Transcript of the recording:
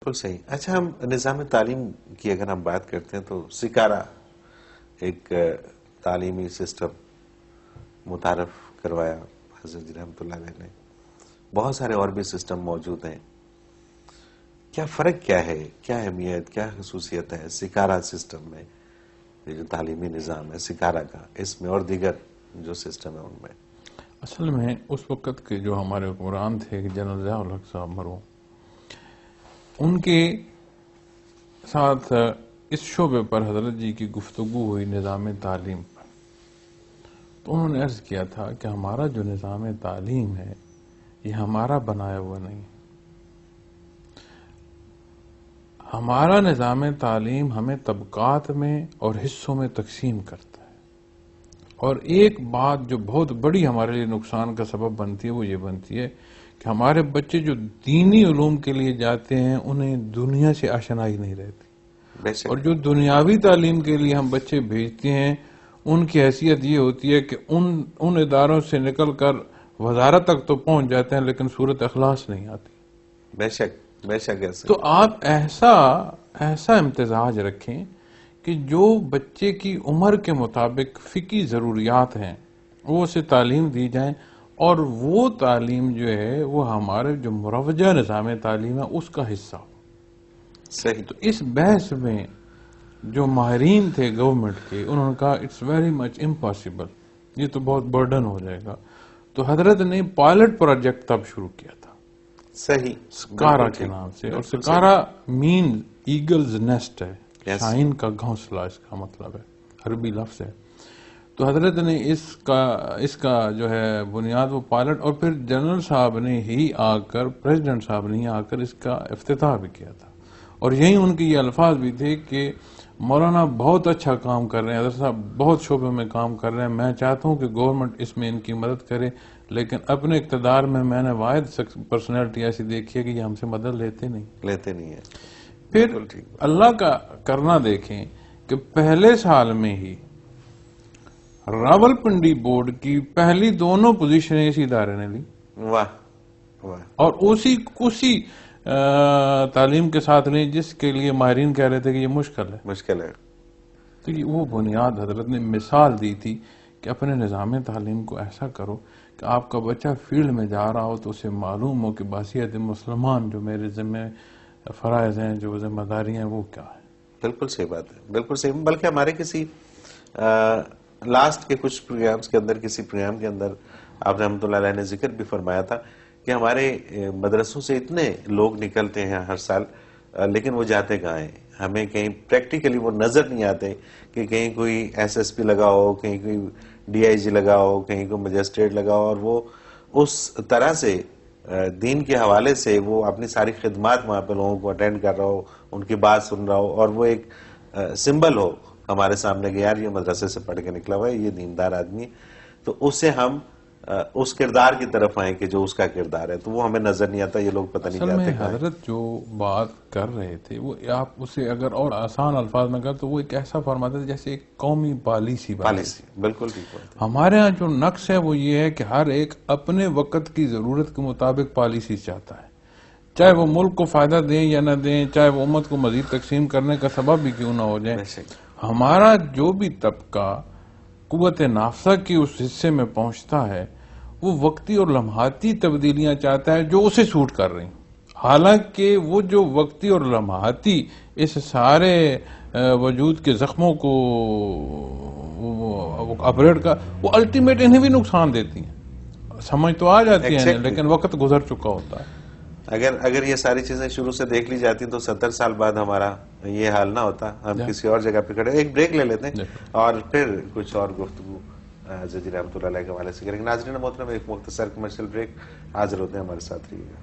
بالکل صحیح. اچھا، ہم نظام تعلیم کی اگر ہم بات کرتے ہیں تو سکارا ایک تعلیمی سسٹم متعارف کروایا حضرت جی رحمۃ اللہ علیہ نے. بہت سارے اور بھی سسٹم موجود ہیں. کیا فرق کیا ہے، کیا اہمیت، کیا خصوصیت ہے سکارا سسٹم میں، یہ جو تعلیمی نظام ہے سکارا کا، اس میں اور دیگر جو سسٹم ہے ان میں؟ اصل میں اس وقت کے جو ہمارے حکمران تھے جنرل ضیاء الحق صاحب مرحوم، ان کے ساتھ اس شعبے پر حضرت جی کی گفتگو ہوئی نظام تعلیم پر. تو انہوں نے عرض کیا تھا کہ ہمارا جو نظام تعلیم ہے یہ ہمارا بنایا ہوا نہیں. ہمارا نظام تعلیم ہمیں طبقات میں اور حصوں میں تقسیم کرتا ہے، اور ایک بات جو بہت بڑی ہمارے لیے نقصان کا سبب بنتی ہے وہ یہ بنتی ہے کہ ہمارے بچے جو دینی علوم کے لیے جاتے ہیں انہیں دنیا سے آشنائی نہیں رہتی، اور جو دنیاوی تعلیم کے لیے ہم بچے بھیجتے ہیں ان کی حیثیت یہ ہوتی ہے کہ ان اداروں سے نکل کر وزارت تک تو پہنچ جاتے ہیں لیکن صورت اخلاص نہیں آتی. بے شک بے شک. تو آپ ایسا امتزاج رکھیں کہ جو بچے کی عمر کے مطابق فقہی ضروریات ہیں وہ اسے تعلیم دی جائیں، اور وہ تعلیم جو ہے وہ ہمارے جو مروجہ نظام تعلیم ہے اس کا حصہ ہو. صحیح. تو اس بحث میں جو ماہرین تھے گورنمنٹ کے انہوں نے کہا اٹس ویری مچ امپاسبل، یہ تو بہت برڈن ہو جائے گا. تو حضرت نے پائلٹ پروجیکٹ تب شروع کیا تھا صحیح سکارا کے نام سے، اور سکارا مین ایگلز نیسٹ ہے، شاہین کا گھونسلہ اس کا مطلب ہے، عربی لفظ ہے. تو حضرت نے اس کا جو ہے بنیاد وہ پائلٹ، اور پھر جنرل صاحب نے ہی آ کر، پریزیڈنٹ صاحب نے ہی آ کر اس کا افتتاح بھی کیا تھا. اور یہی ان کے یہ الفاظ بھی تھے کہ مولانا بہت اچھا کام کر رہے ہیں، حضرت صاحب بہت شعبے میں کام کر رہے ہیں، میں چاہتا ہوں کہ گورنمنٹ اس میں ان کی مدد کرے، لیکن اپنے اقتدار میں نے واحد پرسنالٹی ایسی دیکھی ہے کہ یہ ہم سے مدد لیتے نہیں ہے. پھر اللہ کا کرنا دیکھیں کہ پہلے سال میں ہی راول پنڈی بورڈ کی پہلی دونوں پوزیشنیں اسی ادارے نے لی. واہ واہ. اور اسی تعلیم کے ساتھ لیں جس کے لیے ماہرین کہہ رہے تھے کہ یہ مشکل ہے. تو یہ وہ بنیاد حضرت نے مثال دی تھی کہ اپنے نظام تعلیم کو ایسا کرو کہ آپ کا بچہ فیلڈ میں جا رہا ہو تو اسے معلوم ہو کہ بحیثیت مسلمان جو میرے ذمہ فرائض ہیں، جو ذمہ داری ہیں، وہ کیا ہے. بالکل صحیح بات ہے، بالکل صحیح. بلکہ ہمارے کسی لاسٹ کے کچھ پروگرامز کے اندر، کسی پروگرام کے اندر آپ رحمۃ اللہ علیہ نے ذکر بھی فرمایا تھا کہ ہمارے مدرسوں سے اتنے لوگ نکلتے ہیں ہر سال، لیکن وہ جاتے کہاں ہیں؟ ہمیں کہیں پریکٹیکلی وہ نظر نہیں آتے کہ کہیں کوئی ایس ایس پی لگا ہو، کہیں کوئی ڈی آئی جی لگا ہو، کہیں کوئی مجسٹریٹ لگا ہو، اور وہ اس طرح سے دین کے حوالے سے وہ اپنی ساری خدمات وہاں پہ لوگوں کو اٹینڈ کر رہا ہو، ان کی بات سن رہا ہو، اور وہ ایک سمبل ہو ہمارے سامنے کہ یار یہ مدرسے سے پڑھ کے نکلا ہوا ہے، یہ دیندار آدمی ہے. تو اس سے ہم اس کردار کی طرف آئیں کہ جو اس کا کردار ہے، تو وہ ہمیں نظر نہیں آتا. یہ لوگ پتہ نہیں جاتے. حضرت جو بات کر رہے تھے وہ آپ اسے اگر اور آسان الفاظ میں کہا تو وہ ایک ایسا فرماتے تھے جیسے ایک قومی پالیسی. بالکل ٹھیک بات ہے. ہمارے ہاں جو نقص ہے وہ یہ ہے کہ ہر ایک اپنے وقت کی ضرورت کے مطابق پالیسی چاہتا ہے، چاہے وہ ملک کو فائدہ دیں یا نہ دیں، چاہے وہ امت کو مزید تقسیم کرنے کا سبب بھی کیوں نہ ہو جائے. ہمارا جو بھی طبقہ قوت نافذہ کی اس حصے میں پہنچتا ہے وہ وقتی اور لمحاتی تبدیلیاں چاہتا ہے جو اسے سوٹ کر رہی ہیں، حالانکہ وہ جو وقتی اور لمحاتی اس سارے وجود کے زخموں کو اپریٹ کا، وہ الٹیمیٹ انہیں بھی نقصان دیتی ہیں. سمجھ تو آ جاتی ہے لیکن وقت گزر چکا ہوتا ہے. اگر یہ ساری چیزیں شروع سے دیکھ لی جاتی تو 70 سال بعد ہمارا یہ حال نہ ہوتا. ہم کسی اور جگہ پہ کھڑے. ایک بریک لے لیتے ہیں اور پھر کچھ اور گفتگو حضرت جی رحمۃ اللہ علیہ کے حوالے سے کریں گے. ناظرین محترم، ایک مختصر کمرشل بریک. حاضر ہوتے ہیں، ہمارے ساتھ رہیے گا.